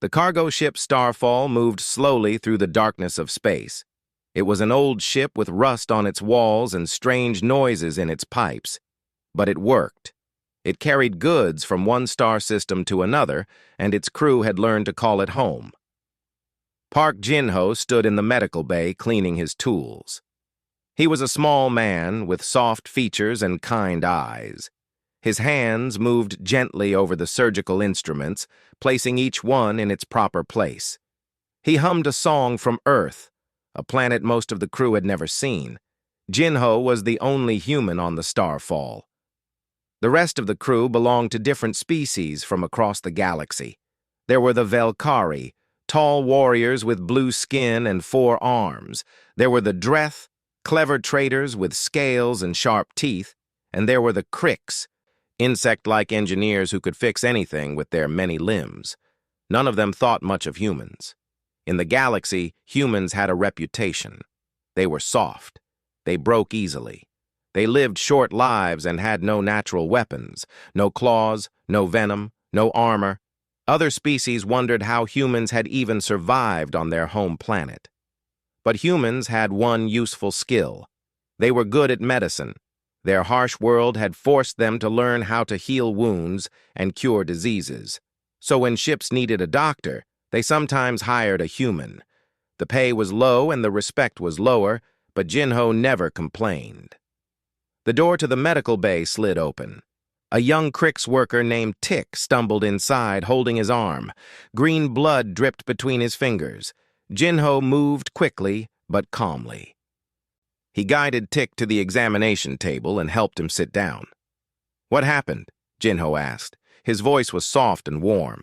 The cargo ship Starfall moved slowly through the darkness of space. It was an old ship with rust on its walls and strange noises in its pipes. But it worked. It carried goods from one star system to another, and its crew had learned to call it home. Park Jin-ho stood in the medical bay cleaning his tools. He was a small man with soft features and kind eyes. His hands moved gently over the surgical instruments, placing each one in its proper place. He hummed a song from Earth, a planet most of the crew had never seen. Jin-ho was the only human on the Starfall. The rest of the crew belonged to different species from across the galaxy. There were the Velkari, tall warriors with blue skin and 4 arms. There were the Dreth, clever traders with scales and sharp teeth. And there were the Krix, insect-like engineers who could fix anything with their many limbs. None of them thought much of humans. In the galaxy, humans had a reputation. They were soft. They broke easily. They lived short lives and had no natural weapons, no claws, no venom, no armor. Other species wondered how humans had even survived on their home planet. But humans had one useful skill. They were good at medicine. Their harsh world had forced them to learn how to heal wounds and cure diseases. So when ships needed a doctor, they sometimes hired a human. The pay was low and the respect was lower, but Jin-ho never complained. The door to the medical bay slid open. A young Krix worker named Tick stumbled inside, holding his arm. Green blood dripped between his fingers. Jin-ho moved quickly, but calmly. He guided Tick to the examination table and helped him sit down. "What happened?" Jin-ho asked. His voice was soft and warm.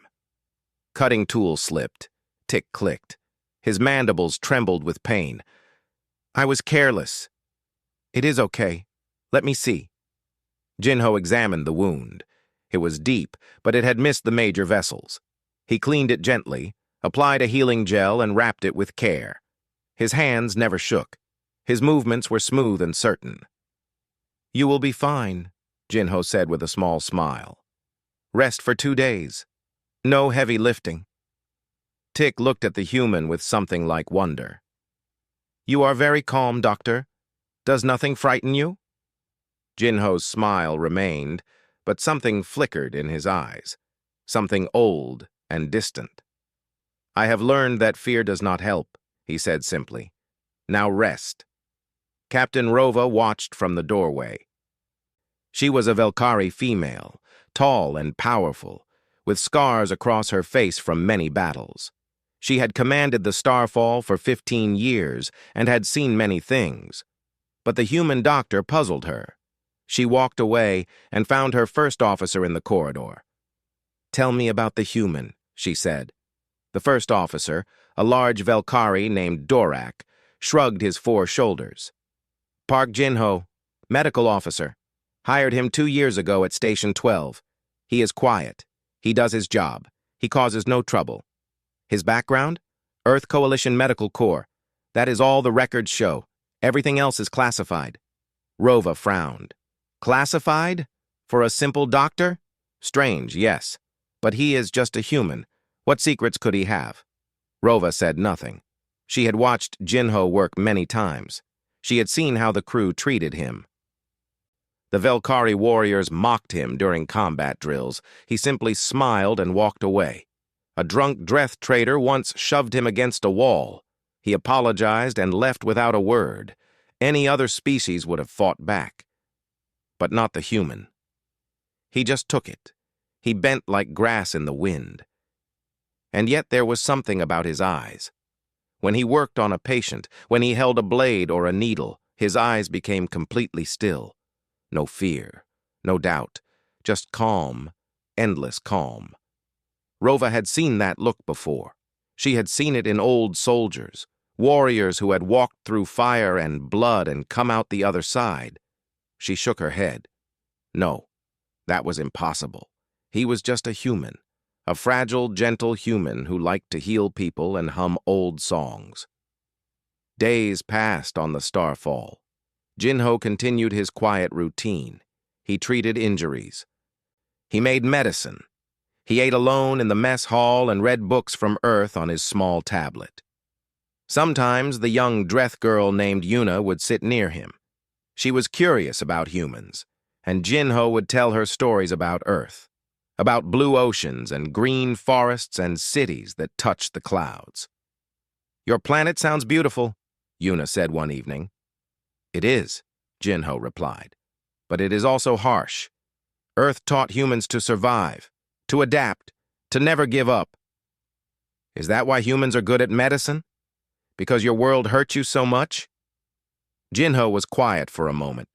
Cutting tool slipped. Tick clicked. His mandibles trembled with pain. "I was careless." "It is okay. Let me see." Jin-ho examined the wound. It was deep, but it had missed the major vessels. He cleaned it gently, applied a healing gel, and wrapped it with care. His hands never shook. His movements were smooth and certain. "You will be fine," Jin-ho said with a small smile. "Rest for 2 days. No heavy lifting." Tick looked at the human with something like wonder. "You are very calm, doctor. Does nothing frighten you?" Jin-ho's smile remained, but something flickered in his eyes. Something old and distant. "I have learned that fear does not help," he said simply. "Now rest." Captain Rova watched from the doorway. She was a Velkari female, tall and powerful, with scars across her face from many battles. She had commanded the Starfall for 15 years and had seen many things. But the human doctor puzzled her. She walked away and found her first officer in the corridor. "Tell me about the human," she said. The first officer, a large Velkari named Dorak, shrugged his 4 shoulders. "Park Jin-ho, medical officer. Hired him 2 years ago at Station 12. He is quiet. He does his job. He causes no trouble. His background? Earth Coalition Medical Corps. That is all the records show. Everything else is classified." Rova frowned. "Classified? For a simple doctor? Strange, yes. But he is just a human. What secrets could he have?" Rova said nothing. She had watched Jin-ho work many times. She had seen how the crew treated him. The Velkari warriors mocked him during combat drills. He simply smiled and walked away. A drunk Dreth trader once shoved him against a wall. He apologized and left without a word. Any other species would have fought back. But not the human. He just took it. He bent like grass in the wind. And yet there was something about his eyes. When he worked on a patient, when he held a blade or a needle, his eyes became completely still. No fear, no doubt, just calm, endless calm. Rova had seen that look before. She had seen it in old soldiers, warriors who had walked through fire and blood and come out the other side. She shook her head. No, that was impossible. He was just a human. A fragile, gentle human who liked to heal people and hum old songs. Days passed on the Starfall. Jin-ho continued his quiet routine. He treated injuries. He made medicine. He ate alone in the mess hall and read books from Earth on his small tablet. Sometimes the young Dreth girl named Yuna would sit near him. She was curious about humans, and Jinho would tell her stories about Earth, about blue oceans and green forests and cities that touched the clouds. "Your planet sounds beautiful," Yuna said one evening. "It is," Jinho replied, "but it is also harsh. Earth taught humans to survive, to adapt, to never give up." "Is that why humans are good at medicine? Because your world hurt you so much?" Jinho was quiet for a moment.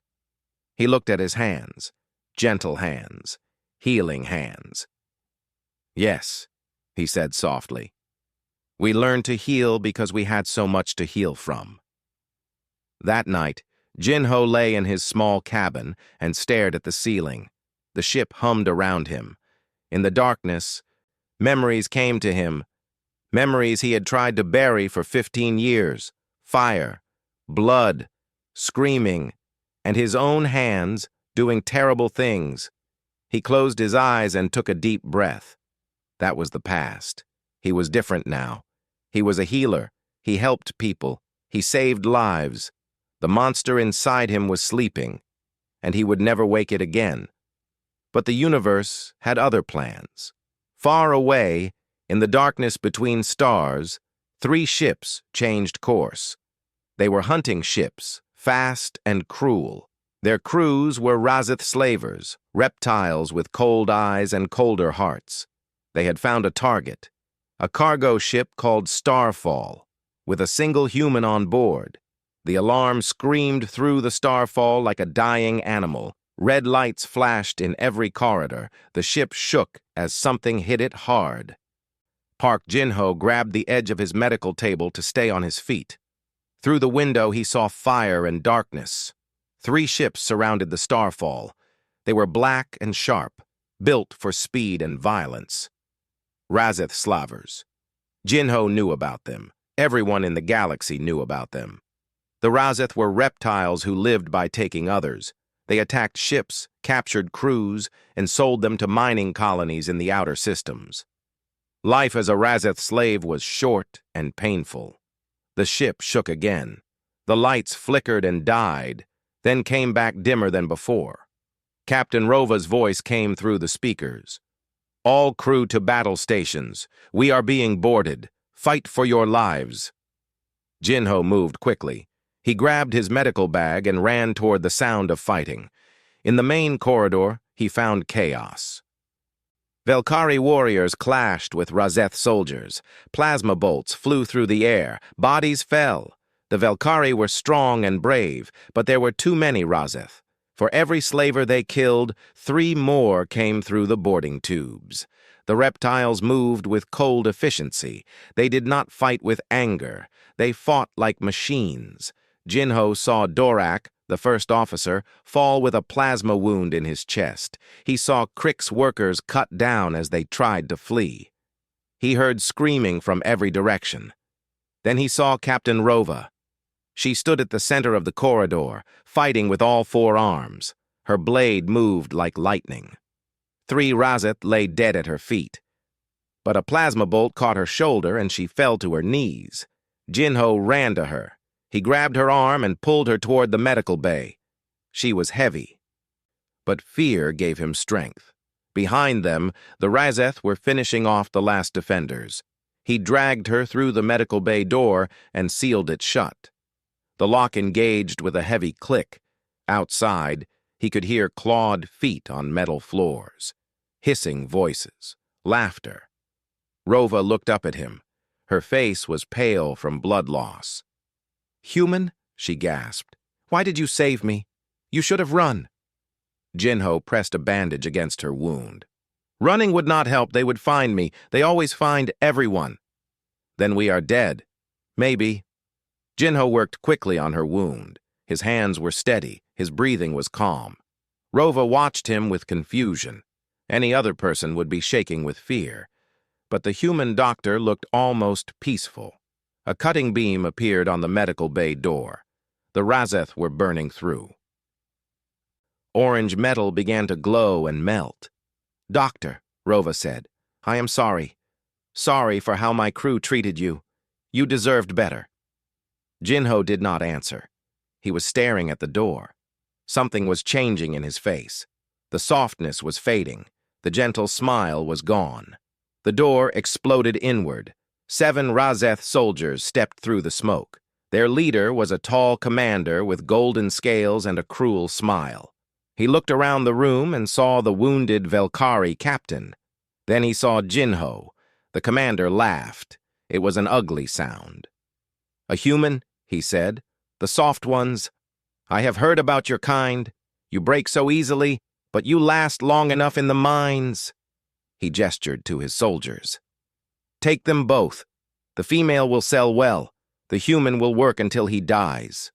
He looked at his hands, gentle hands, healing hands. "Yes," he said softly. "We learned to heal because we had so much to heal from." That night, Jinho lay in his small cabin and stared at the ceiling. The ship hummed around him. In the darkness, memories came to him, memories he had tried to bury for 15 years. Fire, blood, screaming, and his own hands doing terrible things. He closed his eyes and took a deep breath. That was the past. He was different now. He was a healer. He helped people. He saved lives. The monster inside him was sleeping, and he would never wake it again. But the universe had other plans. Far away, in the darkness between stars, 3 ships changed course. They were hunting ships, fast and cruel. Their crews were Razeth slavers, reptiles with cold eyes and colder hearts. They had found a target, a cargo ship called Starfall, with a single human on board. The alarm screamed through the starfall like a dying animal. Red lights flashed in every corridor. The ship shook as something hit it hard. Park Jinho grabbed the edge of his medical table to stay on his feet. Through the window, he saw fire and darkness. 3 ships surrounded the starfall. They were black and sharp, built for speed and violence. Razeth slavers. Jinho knew about them. Everyone in the galaxy knew about them. The Razeth were reptiles who lived by taking others. They attacked ships, captured crews, and sold them to mining colonies in the outer systems. Life as a Razeth slave was short and painful. The ship shook again. The lights flickered and died, then came back dimmer than before. Captain Rova's voice came through the speakers. "All crew to battle stations. We are being boarded. Fight for your lives." Jinho moved quickly. He grabbed his medical bag and ran toward the sound of fighting. In the main corridor, he found chaos. Velkari warriors clashed with Razeth soldiers. Plasma bolts flew through the air. Bodies fell. The Velkari were strong and brave, but there were too many Razeth. For every slaver they killed, 3 more came through the boarding tubes. The reptiles moved with cold efficiency. They did not fight with anger. They fought like machines. Jinho saw Dorak, the first officer, fall with a plasma wound in his chest. He saw Crick's workers cut down as they tried to flee. He heard screaming from every direction. Then he saw Captain Rova. She stood at the center of the corridor, fighting with all 4 arms. Her blade moved like lightning. 3 Razeth lay dead at her feet. But a plasma bolt caught her shoulder and she fell to her knees. Jinho ran to her. He grabbed her arm and pulled her toward the medical bay. She was heavy. But fear gave him strength. Behind them, the Razeth were finishing off the last defenders. He dragged her through the medical bay door and sealed it shut. The lock engaged with a heavy click. Outside, he could hear clawed feet on metal floors, hissing voices, laughter. Rova looked up at him. Her face was pale from blood loss. "Human?" she gasped. "Why did you save me? You should have run." Jinho pressed a bandage against her wound. "Running would not help. They would find me. They always find everyone." "Then we are dead." "Maybe." Jinho worked quickly on her wound. His hands were steady. His breathing was calm. Rova watched him with confusion. Any other person would be shaking with fear. But the human doctor looked almost peaceful. A cutting beam appeared on the medical bay door. The Razeth were burning through. Orange metal began to glow and melt. "Doctor," Rova said, I am sorry. Sorry for how my crew treated you. You deserved better." Jinho did not answer. He was staring at the door. Something was changing in his face. The softness was fading. The gentle smile was gone. The door exploded inward. 7 Razeth soldiers stepped through the smoke. Their leader was a tall commander with golden scales and a cruel smile. He looked around the room and saw the wounded Velkari captain. Then he saw Jinho. The commander laughed. It was an ugly sound. "A human," he said. "The soft ones. I have heard about your kind. You break so easily, but you last long enough in the mines." He gestured to his soldiers. "Take them both. The female will sell well. The human will work until he dies."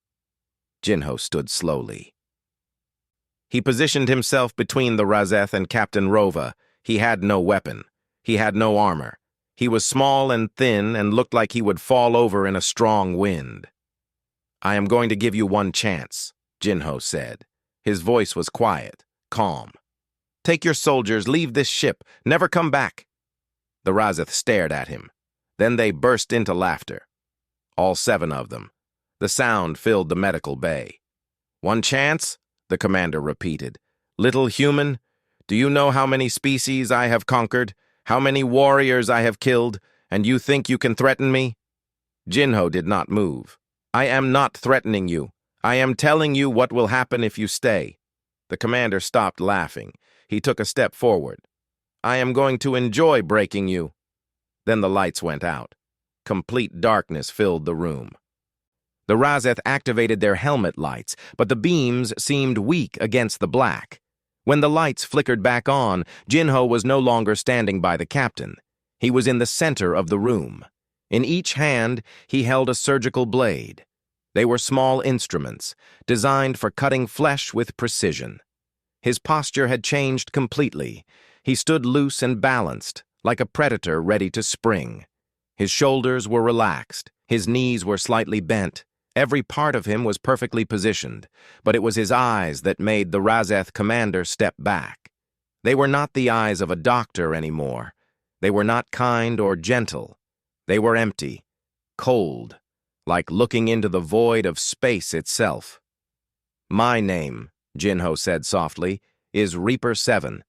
Jinho stood slowly. He positioned himself between the Razeth and Captain Rova. He had no weapon. He had no armor. He was small and thin and looked like he would fall over in a strong wind. "I am going to give you one chance," Jinho said. His voice was quiet, calm. "Take your soldiers, leave this ship, never come back." The Razeth stared at him. Then they burst into laughter. All 7 of them. The sound filled the medical bay. "One chance?" the commander repeated. "Little human, do you know how many species I have conquered, how many warriors I have killed, and you think you can threaten me?" Jinho did not move. "I am not threatening you. I am telling you what will happen if you stay." The commander stopped laughing. He took a step forward. "I am going to enjoy breaking you." Then the lights went out. Complete darkness filled the room. The Razeth activated their helmet lights, but the beams seemed weak against the black. When the lights flickered back on, Jinho was no longer standing by the captain. He was in the center of the room. In each hand, he held a surgical blade. They were small instruments, designed for cutting flesh with precision. His posture had changed completely. He stood loose and balanced, like a predator ready to spring. His shoulders were relaxed. His knees were slightly bent. Every part of him was perfectly positioned, but it was his eyes that made the Razeth commander step back. They were not the eyes of a doctor anymore. They were not kind or gentle. They were empty, cold, like looking into the void of space itself. "My name," Jinho said softly, "is Reaper 7.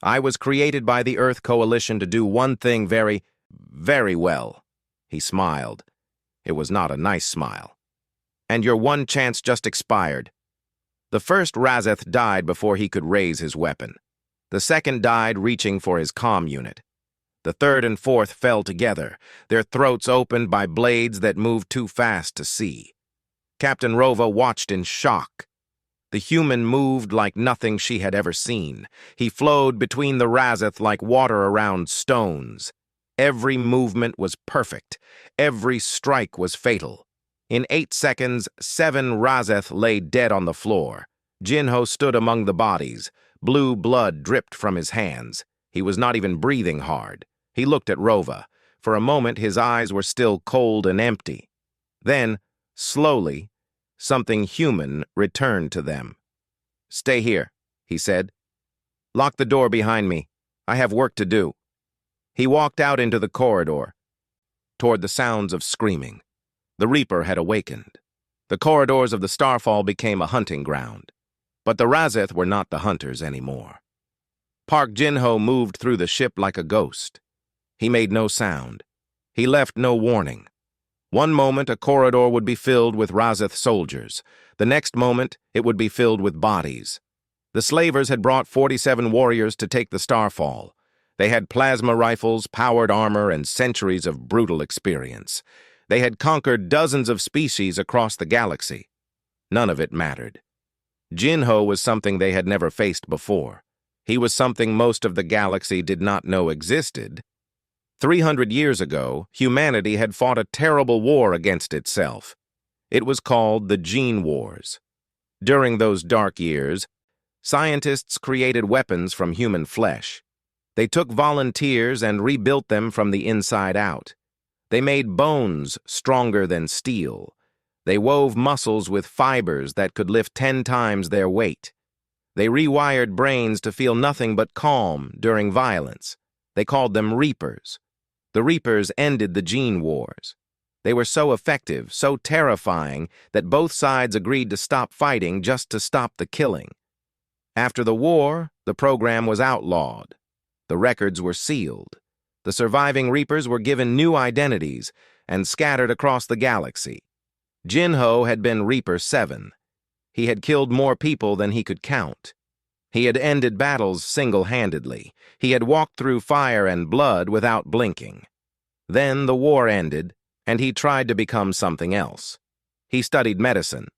I was created by the Earth Coalition to do one thing very, very well." He smiled. It was not a nice smile. "And your one chance just expired." The first Razeth died before he could raise his weapon. The second died reaching for his comm unit. The third and fourth fell together, their throats opened by blades that moved too fast to see. Captain Rova watched in shock. The human moved like nothing she had ever seen. He flowed between the Razeth like water around stones. Every movement was perfect. Every strike was fatal. In 8 seconds, 7 Razeth lay dead on the floor. Jinho stood among the bodies. Blue blood dripped from his hands. He was not even breathing hard. He looked at Rova. For a moment, his eyes were still cold and empty. Then, slowly, something human returned to them. "Stay here," he said. "Lock the door behind me. I have work to do." He walked out into the corridor, toward the sounds of screaming. The Reaper had awakened. The corridors of the Starfall became a hunting ground. But the Razeth were not the hunters anymore. Park Jinho moved through the ship like a ghost. He made no sound. He left no warning. One moment a corridor would be filled with Razeth soldiers. The next moment it would be filled with bodies. The slavers had brought 47 warriors to take the Starfall. They had plasma rifles, powered armor, and centuries of brutal experience. They had conquered dozens of species across the galaxy. None of it mattered. Jinho was something they had never faced before. He was something most of the galaxy did not know existed. 300 years ago, humanity had fought a terrible war against itself. It was called the Gene Wars. During those dark years, scientists created weapons from human flesh. They took volunteers and rebuilt them from the inside out. They made bones stronger than steel. They wove muscles with fibers that could lift 10 times their weight. They rewired brains to feel nothing but calm during violence. They called them Reapers. The Reapers ended the gene wars. They were so effective, so terrifying, that both sides agreed to stop fighting just to stop the killing. After the war, the program was outlawed. The records were sealed. The surviving Reapers were given new identities and scattered across the galaxy. Jin-Ho had been Reaper 7. He had killed more people than he could count. He had ended battles single-handedly. He had walked through fire and blood without blinking. Then the war ended, and he tried to become something else. He studied medicine.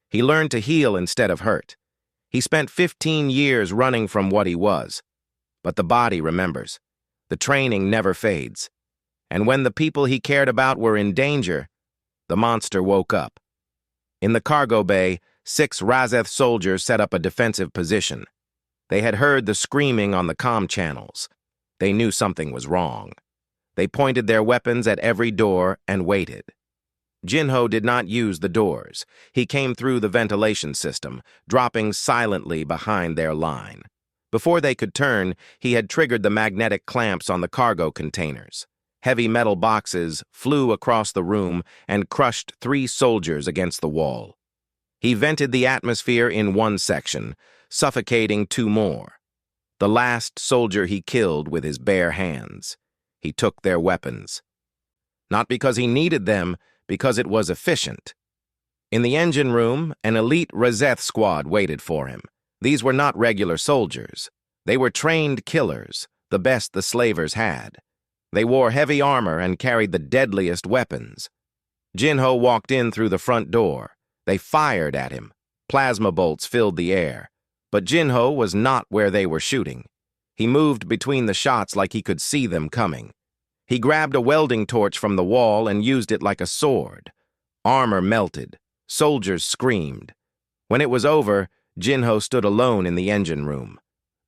He learned to heal instead of hurt. He spent 15 years running from what he was. But the body remembers. The training never fades. And when the people he cared about were in danger, the monster woke up. In the cargo bay, 6 Razeth soldiers set up a defensive position. They had heard the screaming on the comm channels. They knew something was wrong. They pointed their weapons at every door and waited. Jin-Ho did not use the doors. He came through the ventilation system, dropping silently behind their line. Before they could turn, he had triggered the magnetic clamps on the cargo containers. Heavy metal boxes flew across the room and crushed 3 soldiers against the wall. He vented the atmosphere in one section, suffocating 2 more. The last soldier he killed with his bare hands. He took their weapons. Not because he needed them, because it was efficient. In the engine room, an elite Razeth squad waited for him. These were not regular soldiers. They were trained killers, the best the slavers had. They wore heavy armor and carried the deadliest weapons. Jin-Ho walked in through the front door. They fired at him. Plasma bolts filled the air. But Jin-Ho was not where they were shooting. He moved between the shots like he could see them coming. He grabbed a welding torch from the wall and used it like a sword. Armor melted. Soldiers screamed. When it was over, Jin-Ho stood alone in the engine room.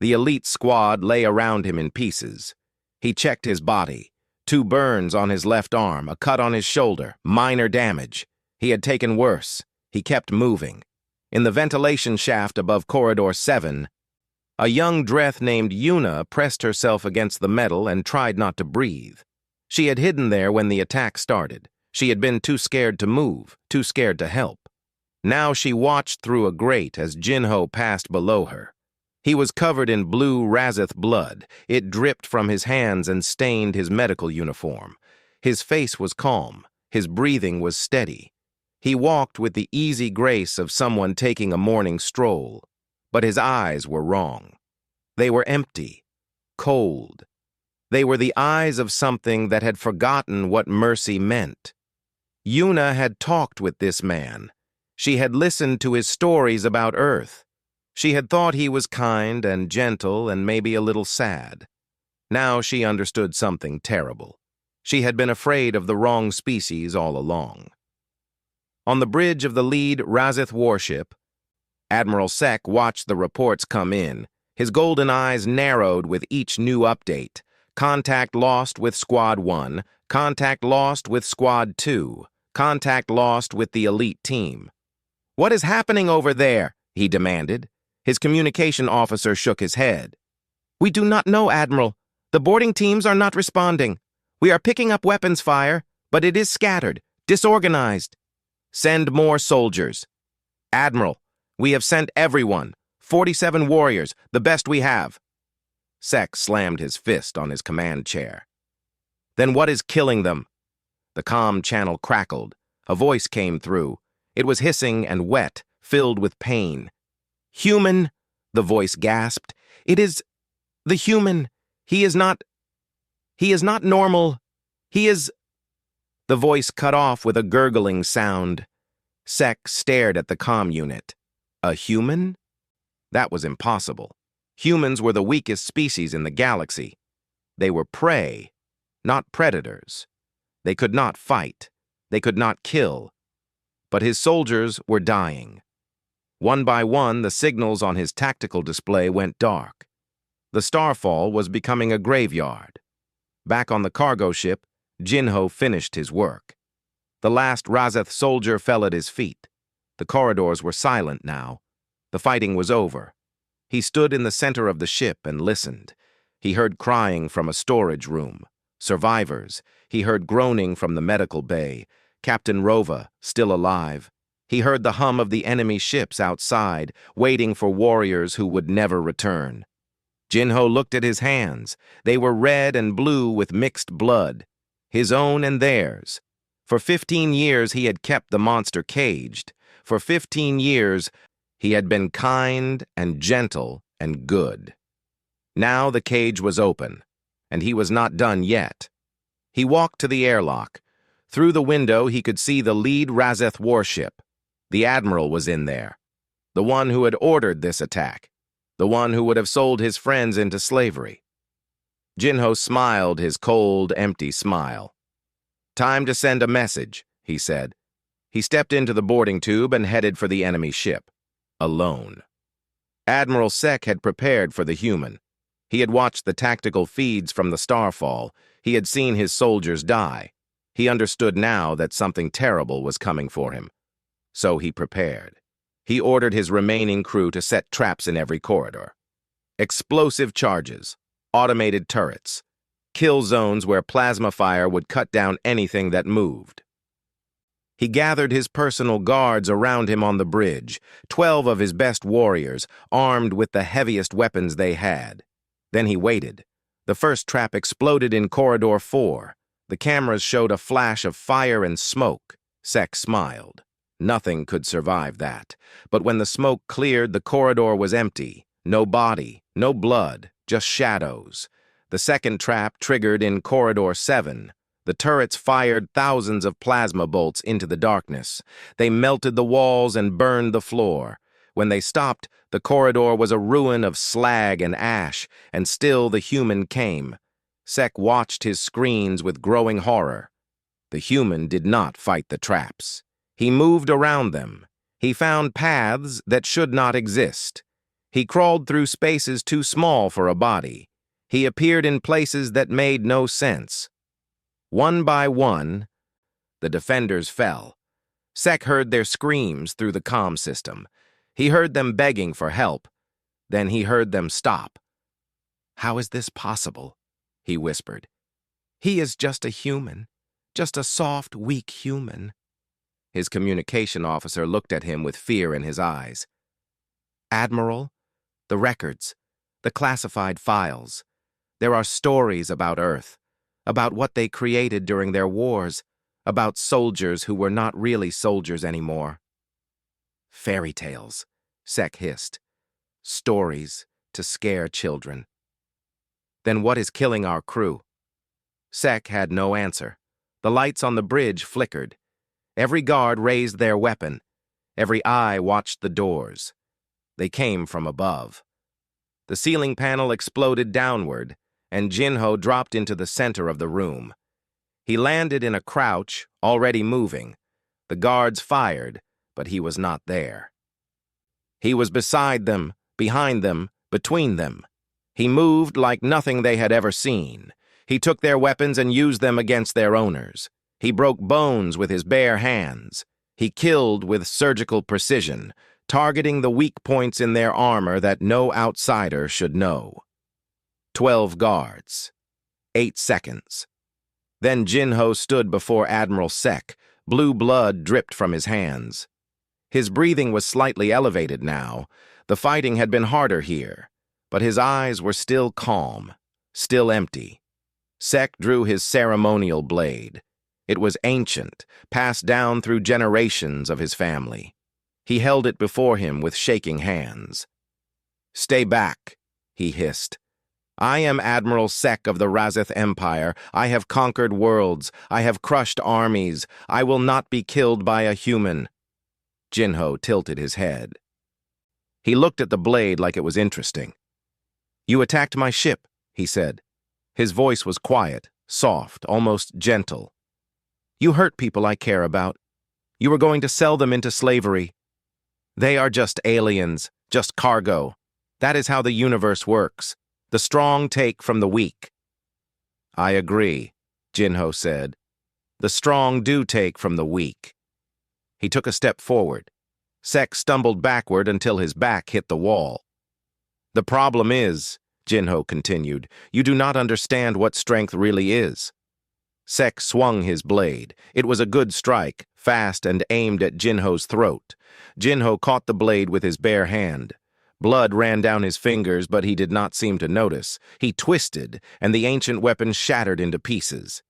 The elite squad lay around him in pieces. He checked his body. 2 burns on his left arm, a cut on his shoulder, minor damage. He had taken worse. He kept moving. In the ventilation shaft above Corridor 7, a young Dreth named Yuna pressed herself against the metal and tried not to breathe. She had hidden there when the attack started. She had been too scared to move, too scared to help. Now she watched through a grate as Jin-Ho passed below her. He was covered in blue Razeth blood. It dripped from his hands and stained his medical uniform. His face was calm. His breathing was steady. He walked with the easy grace of someone taking a morning stroll. But his eyes were wrong. They were empty, cold. They were the eyes of something that had forgotten what mercy meant. Yuna had talked with this man. She had listened to his stories about Earth. She had thought he was kind and gentle and maybe a little sad. Now she understood something terrible. She had been afraid of the wrong species all along. On the bridge of the lead Razeth warship, Admiral Sek watched the reports come in. His golden eyes narrowed with each new update. Contact lost with Squad 1. Contact lost with Squad 2. Contact lost with the elite team. "What is happening over there?" he demanded. His communication officer shook his head. "We do not know, Admiral. The boarding teams are not responding. We are picking up weapons fire, but it is scattered, disorganized. Send more soldiers." "Admiral, we have sent everyone. 47 warriors, the best we have." Sek slammed his fist on his command chair. "Then what is killing them?" The comm channel crackled. A voice came through. It was hissing and wet, filled with pain. "Human," the voice gasped. "It is the human. He is not normal. He is—" The voice cut off with a gurgling sound. Sek stared at the comm unit. A human? That was impossible. Humans were the weakest species in the galaxy. They were prey, not predators. They could not fight. They could not kill. But his soldiers were dying. One by one, the signals on his tactical display went dark. The starfall was becoming a graveyard. Back on the cargo ship, Jin-Ho finished his work. The last Razeth soldier fell at his feet. The corridors were silent now. The fighting was over. He stood in the center of the ship and listened. He heard crying from a storage room. Survivors. He heard groaning from the medical bay. Captain Rova, still alive. He heard the hum of the enemy ships outside, waiting for warriors who would never return. Jinho looked at his hands. They were red and blue with mixed blood, his own and theirs. For 15 years he had kept the monster caged. For 15 years he had been kind and gentle and good. Now the cage was open, and he was not done yet. He walked to the airlock. Through the window he could see the lead Razeth warship. The admiral was in there, the one who had ordered this attack, the one who would have sold his friends into slavery. Jinho smiled his cold, empty smile. "Time to send a message," he said. He stepped into the boarding tube and headed for the enemy ship, alone. Admiral Sek had prepared for the human. He had watched the tactical feeds from the starfall. He had seen his soldiers die. He understood now that something terrible was coming for him. So he prepared. He ordered his remaining crew to set traps in every corridor. Explosive charges, automated turrets, kill zones where plasma fire would cut down anything that moved. He gathered his personal guards around him on the bridge, 12 of his best warriors, armed with the heaviest weapons they had. Then he waited. The first trap exploded in Corridor 4. The cameras showed a flash of fire and smoke. Sek smiled. Nothing could survive that. But when the smoke cleared, the corridor was empty. No body, no blood, just shadows. The second trap triggered in Corridor 7. The turrets fired thousands of plasma bolts into the darkness. They melted the walls and burned the floor. When they stopped, the corridor was a ruin of slag and ash, and still the human came. Sek watched his screens with growing horror. The human did not fight the traps. He moved around them. He found paths that should not exist. He crawled through spaces too small for a body. He appeared in places that made no sense. One by one, the defenders fell. Sek heard their screams through the comm system. He heard them begging for help. Then he heard them stop. "How is this possible?" he whispered. "He is just a human, just a soft, weak human." His communication officer looked at him with fear in his eyes. "Admiral, the records, the classified files. There are stories about Earth, about what they created during their wars, about soldiers who were not really soldiers anymore." "Fairy tales," Sek hissed. "Stories to scare children." "Then what is killing our crew?" Sek had no answer. The lights on the bridge flickered. Every guard raised their weapon. Every eye watched the doors. They came from above. The ceiling panel exploded downward, and Jinho dropped into the center of the room. He landed in a crouch, already moving. The guards fired, but he was not there. He was beside them, behind them, between them. He moved like nothing they had ever seen. He took their weapons and used them against their owners. He broke bones with his bare hands. He killed with surgical precision, targeting the weak points in their armor that no outsider should know. 12 guards. 8 seconds. Then Jinho stood before Admiral Sek. Blue blood dripped from his hands. His breathing was slightly elevated now. The fighting had been harder here, but his eyes were still calm, still empty. Sek drew his ceremonial blade. It was ancient, passed down through generations of his family. He held it before him with shaking hands. "Stay back," he hissed. "I am Admiral Sek of the Razeth Empire. I have conquered worlds. I have crushed armies. I will not be killed by a human." Jinho tilted his head. He looked at the blade like it was interesting. "You attacked my ship," he said. His voice was quiet, soft, almost gentle. "You hurt people I care about. You were going to sell them into slavery. They are just aliens, just cargo. That is how the universe works. The strong take from the weak." "I agree," Jinho said. "The strong do take from the weak." He took a step forward. Sek stumbled backward until his back hit the wall. "The problem is, Jinho continued. "You do not understand what strength really is." Sek swung his blade. It was a good strike, fast and aimed at Jinho's throat. Jinho caught the blade with his bare hand. Blood ran down his fingers, but he did not seem to notice. He twisted, and the ancient weapon shattered into pieces.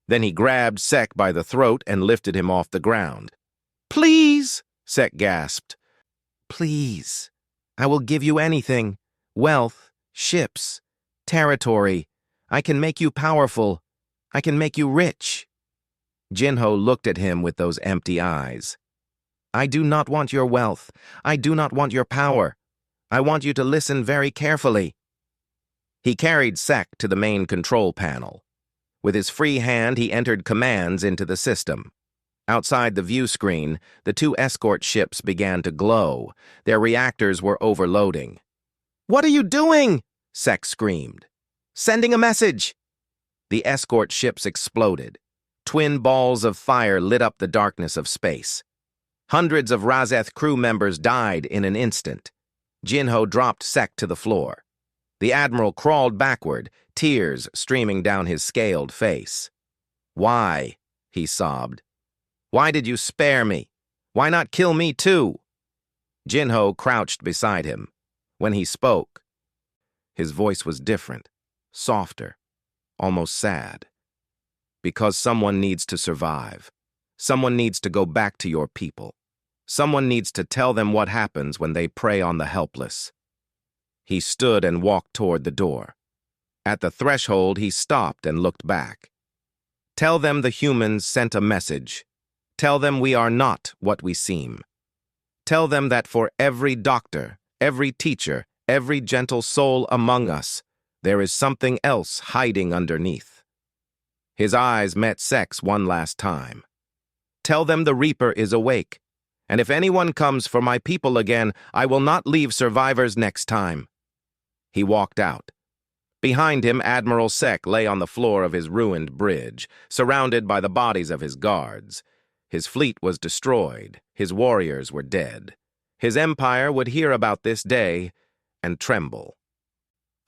Then he grabbed Sek by the throat and lifted him off the ground. "Please!" Sek gasped. "Please. I will give you anything. Wealth, ships, territory. I can make you powerful. I can make you rich." Jinho looked at him with those empty eyes. "I do not want your wealth. I do not want your power. I want you to listen very carefully." He carried Sek to the main control panel. With his free hand, he entered commands into the system. Outside the view screen, the two escort ships began to glow. Their reactors were overloading. "What are you doing?" Sek screamed. "Sending a message." The escort ships exploded. Twin balls of fire lit up the darkness of space. Hundreds of Razeth crew members died in an instant. Jinho dropped Sek to the floor. The Admiral crawled backward, tears streaming down his scaled face. "Why?" he sobbed. "Why did you spare me? Why not kill me too?" Jinho crouched beside him. When he spoke, his voice was different, softer, almost sad. "Because someone needs to survive. Someone needs to go back to your people. Someone needs to tell them what happens when they prey on the helpless." He stood and walked toward the door. At the threshold, he stopped and looked back. "Tell them the humans sent a message. Tell them we are not what we seem. Tell them that for every doctor, every teacher, every gentle soul among us, there is something else hiding underneath." His eyes met Sek's one last time. "Tell them the Reaper is awake, and if anyone comes for my people again, I will not leave survivors next time." He walked out. Behind him, Admiral Sek lay on the floor of his ruined bridge, surrounded by the bodies of his guards. His fleet was destroyed. His warriors were dead. His empire would hear about this day and tremble.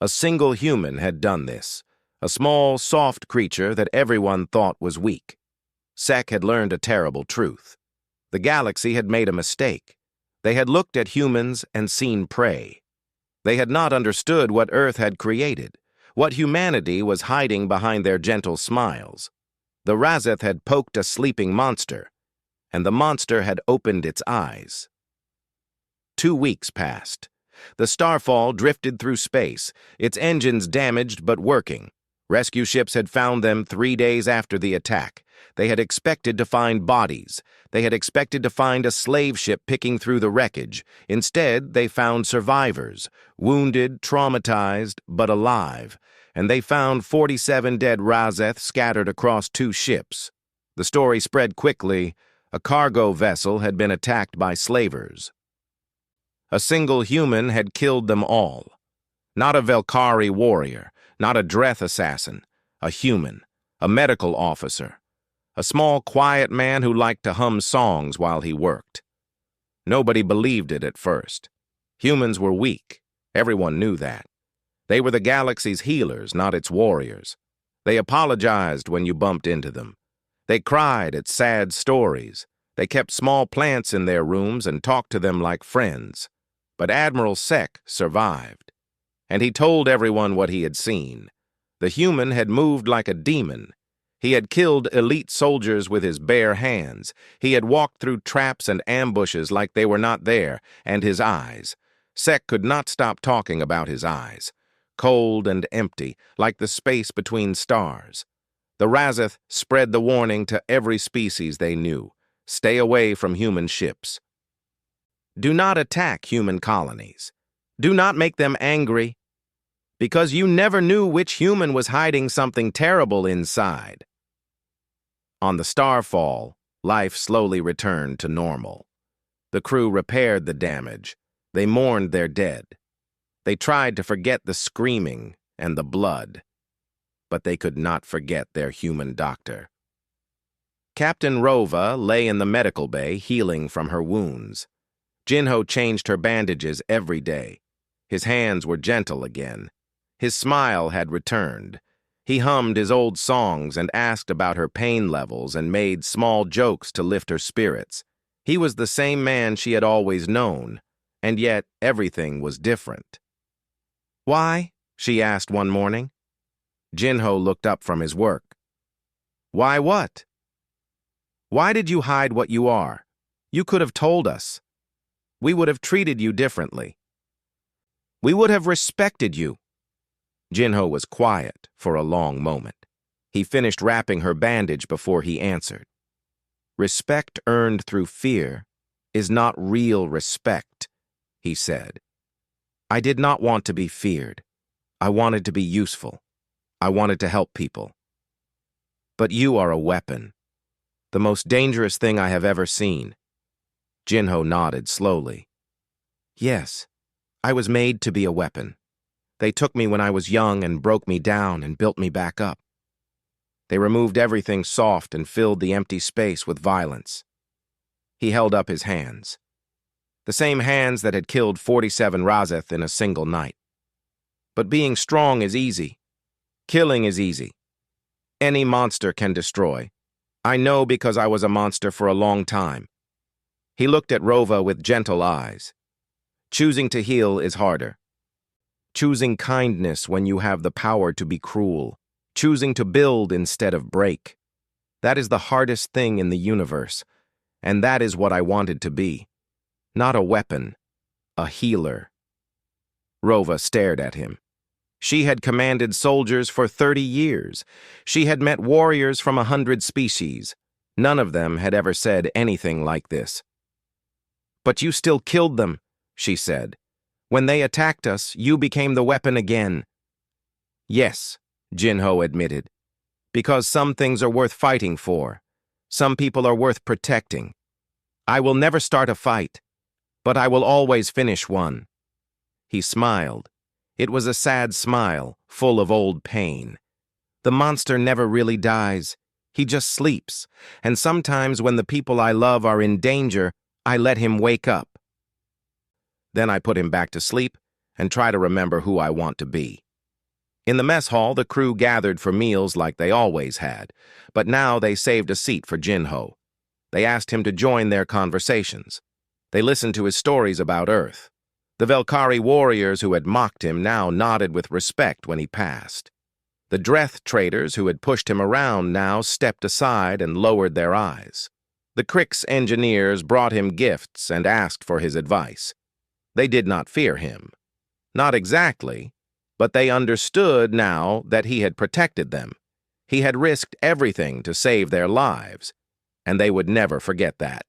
A single human had done this, a small, soft creature that everyone thought was weak. Sek had learned a terrible truth. The galaxy had made a mistake. They had looked at humans and seen prey. They had not understood what Earth had created, what humanity was hiding behind their gentle smiles. The Razeth had poked a sleeping monster, and the monster had opened its eyes. 2 weeks passed. The Starfall drifted through space, its engines damaged but working. Rescue ships had found them 3 days after the attack. They had expected to find bodies. They had expected to find a slave ship picking through the wreckage. Instead, they found survivors, wounded, traumatized, but alive. And they found 47 dead Razeth scattered across 2 ships. The story spread quickly. A cargo vessel had been attacked by slavers. A single human had killed them all. Not a Velkari warrior, not a Dreth assassin, a human, a medical officer, a small, quiet man who liked to hum songs while he worked. Nobody believed it at first. Humans were weak. Everyone knew that. They were the galaxy's healers, not its warriors. They apologized when you bumped into them. They cried at sad stories. They kept small plants in their rooms and talked to them like friends. But Admiral Sek survived. And he told everyone what he had seen. The human had moved like a demon. He had killed elite soldiers with his bare hands. He had walked through traps and ambushes like they were not there, and his eyes. Sek could not stop talking about his eyes. Cold and empty, like the space between stars. The Razeth spread the warning to every species they knew. Stay away from human ships. Do not attack human colonies. Do not make them angry, because you never knew which human was hiding something terrible inside. On the Starfall, life slowly returned to normal. The crew repaired the damage. They mourned their dead. They tried to forget the screaming and the blood, but they could not forget their human doctor. Captain Rova lay in the medical bay healing from her wounds. Jinho changed her bandages every day. His hands were gentle again. His smile had returned. He hummed his old songs and asked about her pain levels and made small jokes to lift her spirits. He was the same man she had always known, and yet everything was different. "Why?" she asked one morning. Jinho looked up from his work. "Why what?" "Why did you hide what you are? You could have told us. We would have treated you differently. We would have respected you." Jinho was quiet for a long moment. He finished wrapping her bandage before he answered. "Respect earned through fear is not real respect," he said. "I did not want to be feared. I wanted to be useful. I wanted to help people. But you are a weapon, the most dangerous thing I have ever seen." Jinho nodded slowly. "Yes, I was made to be a weapon. They took me when I was young and broke me down and built me back up. They removed everything soft and filled the empty space with violence." He held up his hands. The same hands that had killed 47 Razeth in a single night. "But being strong is easy. Killing is easy. Any monster can destroy. I know because I was a monster for a long time." He looked at Rova with gentle eyes. "Choosing to heal is harder. Choosing kindness when you have the power to be cruel. Choosing to build instead of break. That is the hardest thing in the universe, and that is what I wanted to be. Not a weapon, a healer." Rova stared at him. She had commanded soldiers for 30 years. She had met warriors from 100 species. None of them had ever said anything like this. "But you still killed them," she said. "When they attacked us, you became the weapon again." "Yes," Jinho admitted, "because some things are worth fighting for. Some people are worth protecting. I will never start a fight, but I will always finish one." He smiled. It was a sad smile, full of old pain. "The monster never really dies. He just sleeps, and sometimes when the people I love are in danger, I let him wake up. Then I put him back to sleep and try to remember who I want to be." In the mess hall, the crew gathered for meals like they always had, but now they saved a seat for Jinho. They asked him to join their conversations. They listened to his stories about Earth. The Velkari warriors who had mocked him now nodded with respect when he passed. The Dreth traders who had pushed him around now stepped aside and lowered their eyes. The Krix engineers brought him gifts and asked for his advice. They did not fear him. Not exactly, but they understood now that he had protected them. He had risked everything to save their lives, and they would never forget that.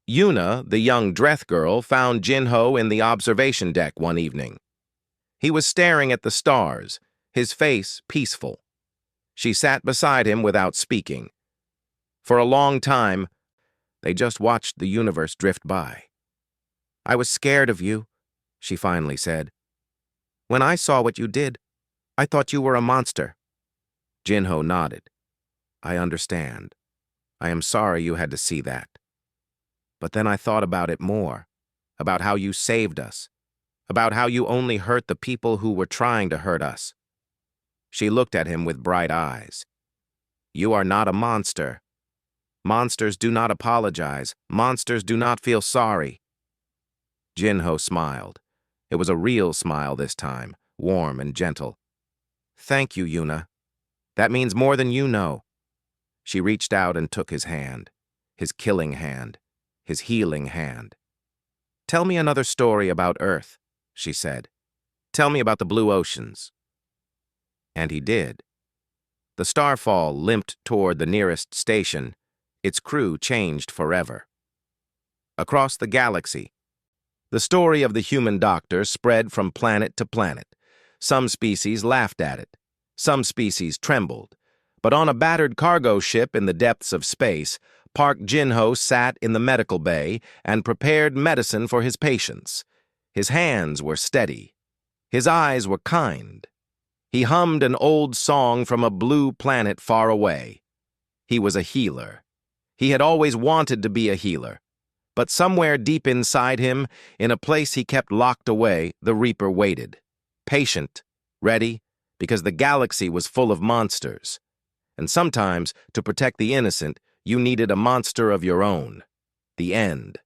Yuna, the young Dreth girl, found Jinho in the observation deck one evening. He was staring at the stars, his face peaceful. She sat beside him without speaking. For a long time, they just watched the universe drift by. "I was scared of you," she finally said. "When I saw what you did, I thought you were a monster." Jinho nodded. "I understand. I am sorry you had to see that. But then I thought about it more, about how you saved us, about how you only hurt the people who were trying to hurt us." She looked at him with bright eyes. "You are not a monster. Monsters do not apologize. Monsters do not feel sorry." Jinho smiled. It was a real smile this time, warm and gentle. "Thank you, Yuna. That means more than you know." She reached out and took his hand, his killing hand, his healing hand. "Tell me another story about Earth," she said. "Tell me about the blue oceans." And he did. The Starfall limped toward the nearest station. Its crew changed forever. Across the galaxy, the story of the human doctor spread from planet to planet. Some species laughed at it. Some species trembled. But on a battered cargo ship in the depths of space, Park Jinho sat in the medical bay and prepared medicine for his patients. His hands were steady. His eyes were kind. He hummed an old song from a blue planet far away. He was a healer. He had always wanted to be a healer. But somewhere deep inside him, in a place he kept locked away, the Reaper waited. Patient, Ready? Because the galaxy was full of monsters. And sometimes, to protect the innocent, you needed a monster of your own. The end.